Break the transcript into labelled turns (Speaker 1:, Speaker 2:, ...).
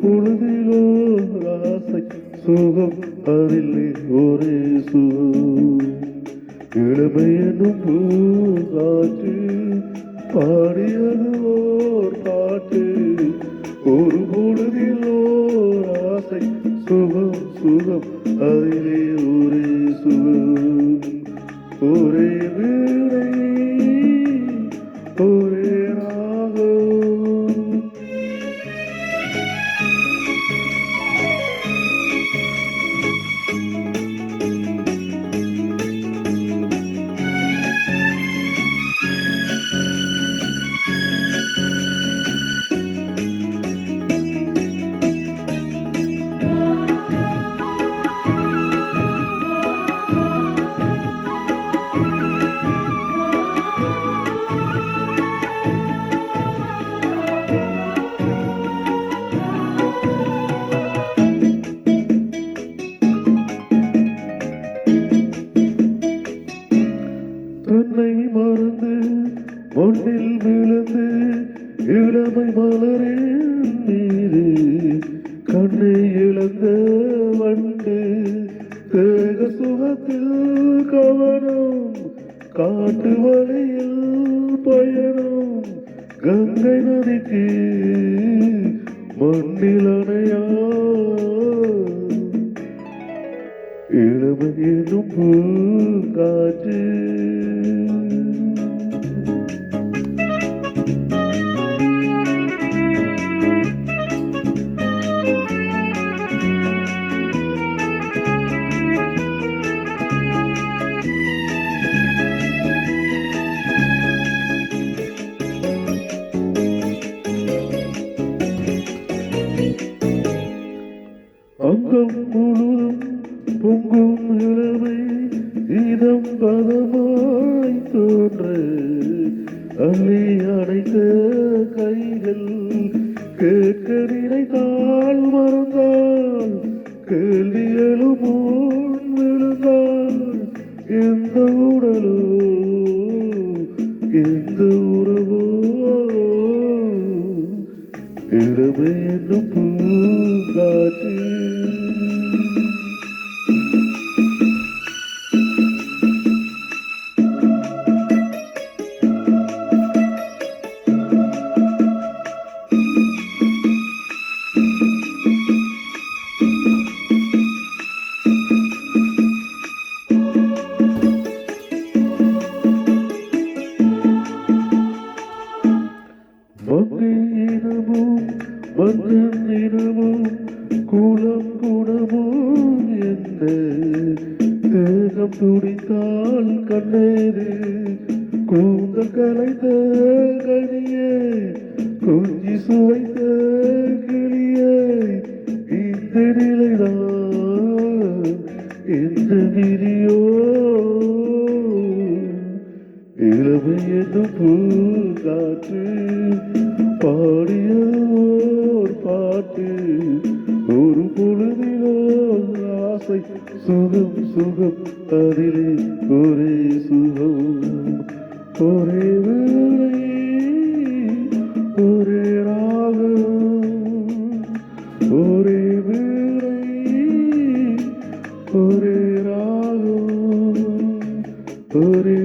Speaker 1: பொழுதிலோ ஆசை சுகம் அதிலே ஒரே சுகம் இளமையனும் பூங்காற்று பாடியது ஓர் பாட்டு ஒரு பொழுதிலோ ஆசை சுகம் சுகம் அதிலே ஒரே சுகம் ஒரே வீணை ஒரே ராகம் தன்னை மறந்து மண்ணில் விழுந்து இளமை மலரின் மீது கண்ணை இழந்த வண்டு தேக சுகத்தில் கவனம் காட்டு வழியில் பயணம் கங்கை நதிக்கு மண்ணில் அணையா இளமை எனும் பூங்காற்று அங்கம் முழுதும் பொங்கும் இளமை இதம் பதமாய் தோன்ற அள்ளி அடைத்த கைகள் கேட்க நினைத்தால் மறந்தால் கேள்வி எழுமோன் விழுந்தால் எந்த உடலோ எந்த உறவோ இளமை என்னும் பூங்காற்று மங்கையினமும் மன்னனினமும் குளம் குணமும் என்ன தேகம் துடித்தால் கண்ணேது கூந்தல் கலைந்த கனியே கொஞ்சி சுவைத்த கிளியே இந்த நிலைதான் எந்த விதியோ இளமை என்னும் பூங்காற்று பாடியோர் பாட்டு ஒரு பொழுதிலோ ஆசை சுகம் சுகம் அதிலே ஒரே சுகம் ஒரே வேளை ஒரே ராகம் ஒரே வேளை ஒரே ராகம் ஒரே